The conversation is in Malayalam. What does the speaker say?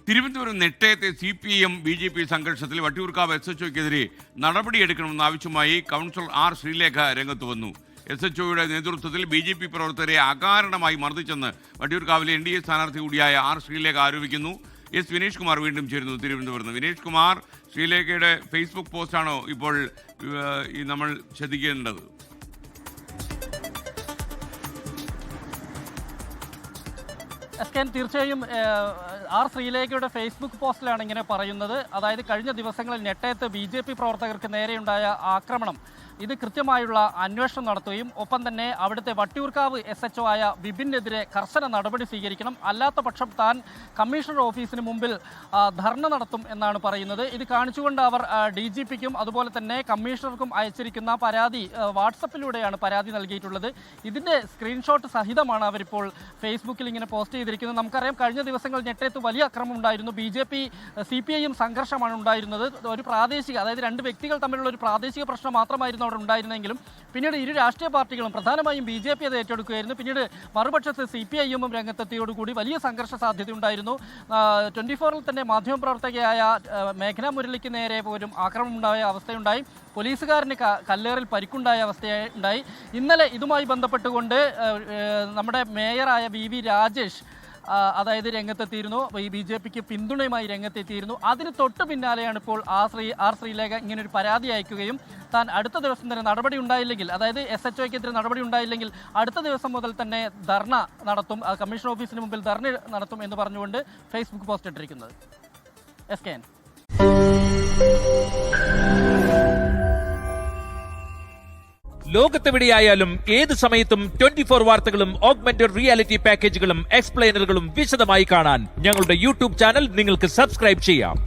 തിരുവനന്തപുരം നെട്ടയത്തെ CPM BJP സംഘർഷത്തിൽ വട്ടിയൂർക്കാവ് SHOയ്ക്കെതിരെ നടപടിയെടുക്കണമെന്ന ആവശ്യമായി കൗൺസിലർ R ശ്രീലേഖ രംഗത്ത് വന്നു. SHOയുടെ നേതൃത്വത്തിൽ BJP പ്രവർത്തകരെ അകാരണമായി മർദ്ദിച്ചെന്ന് വട്ടിയൂർക്കാവിലെ NDA സ്ഥാനാർത്ഥി കൂടിയായ R ശ്രീലേഖ ആരോപിക്കുന്നു. S വിനേഷ് കുമാർ വീണ്ടും ചേരുന്നു തിരുവനന്തപുരത്ത്. വിനേഷ് കുമാർ, ശ്രീലേഖയുടെ ഫേസ്ബുക്ക് പോസ്റ്റാണോ ഇപ്പോൾ നമ്മൾ ശ്രദ്ധിക്കേണ്ടത്? തീർച്ചയായും R ശ്രീലേഖയുടെ ഫേസ്ബുക്ക് പോസ്റ്റിലാണ് ഇങ്ങനെ പറയുന്നത്. അതായത് കഴിഞ്ഞ ദിവസങ്ങളിൽ നെട്ടയത്ത് BJP പ്രവർത്തകർക്ക് നേരെയുണ്ടായ ആക്രമണം ഇത് കൃത്യമായുള്ള അന്വേഷണം നടത്തുകയും ഒപ്പം തന്നെ അവിടുത്തെ വട്ടിയൂർക്കാവ് SHO ആയ വിപിനെതിരെ കർശന നടപടി സ്വീകരിക്കണം, അല്ലാത്ത പക്ഷം താൻ കമ്മീഷണർ ഓഫീസിന് മുമ്പിൽ ധർണ നടത്തും എന്നാണ് പറയുന്നത്. ഇത് കാണിച്ചുകൊണ്ട് അവർ DGPക്കും അതുപോലെ തന്നെ കമ്മീഷണർക്കും അയച്ചിരിക്കുന്ന പരാതി വാട്സപ്പിലൂടെയാണ് പരാതി നൽകിയിട്ടുള്ളത്. ഇതിൻ്റെ സ്ക്രീൻഷോട്ട് സഹിതമാണ് അവരിപ്പോൾ ഫേസ്ബുക്കിൽ ഇങ്ങനെ പോസ്റ്റ് ചെയ്തിരിക്കുന്നത്. നമുക്കറിയാം, കഴിഞ്ഞ ദിവസങ്ങൾ നെട്ടയത്ത് വലിയ അക്രമം ഉണ്ടായിരുന്നു. BJP CPIയും സംഘർഷമാണ് ഉണ്ടായിരുന്നത്. ഒരു പ്രാദേശിക, അതായത് രണ്ട് വ്യക്തികൾ തമ്മിലുള്ള ഒരു പ്രാദേശിക പ്രശ്നം മാത്രമായിരുന്നു അവിടെ ഉണ്ടായിരുന്നെങ്കിലും പിന്നീട് ഇരു രാഷ്ട്രീയ പാർട്ടികളും പ്രധാനമായും BJP അത് ഏറ്റെടുക്കുകയായിരുന്നു. പിന്നീട് മറുപക്ഷത്ത് CPIയും രംഗത്തെത്തിയോടുകൂടി വലിയ സംഘർഷ സാധ്യതയുണ്ടായിരുന്നു. 24-ൽ തന്നെ മാധ്യമപ്രവർത്തകയായ മേഘന മുരളിക്ക് നേരെ പോലും ആക്രമണം ഉണ്ടായ അവസ്ഥയുണ്ടായി. പോലീസുകാരന് കല്ലേറിൽ പരിക്കുണ്ടായ അവസ്ഥയുണ്ടായി. ഇന്നലെ ഇതുമായി ബന്ധപ്പെട്ടുകൊണ്ട് നമ്മുടെ മേയറായ VV രാജേഷ് അതായത് രംഗത്തെത്തിയിരുന്നു, ഈ BJPക്ക് പിന്തുണയുമായി രംഗത്തെത്തിയിരുന്നു. അതിന് തൊട്ട് പിന്നാലെയാണ് ഇപ്പോൾ R ശ്രീലേഖ ഇങ്ങനൊരു പരാതി അയക്കുകയും താൻ അടുത്ത ദിവസം തന്നെ നടപടി ഉണ്ടായില്ലെങ്കിൽ, അതായത് SHOയ്ക്കെതിരെ നടപടി ഉണ്ടായില്ലെങ്കിൽ അടുത്ത ദിവസം മുതൽ തന്നെ ധർണ നടത്തും, കമ്മീഷൻ ഓഫീസിന് മുമ്പിൽ ധർണ നടത്തും എന്ന് പറഞ്ഞുകൊണ്ട് ഫേസ്ബുക്ക് പോസ്റ്റ് ഇട്ടിരിക്കുന്നത്. SKN. ലോകത്തെവിടെയായാലും ഏത് സമയത്തും 24 വാർത്തകളും ഓഗ്മെന്റഡ് റിയാലിറ്റി പാക്കേജുകളും എക്സ്പ്ലെയിനറുകളും വിശദമായി കാണാൻ ഞങ്ങളുടെ YouTube ചാനൽ നിങ്ങൾക്ക് സബ്സ്ക്രൈബ് ചെയ്യാം.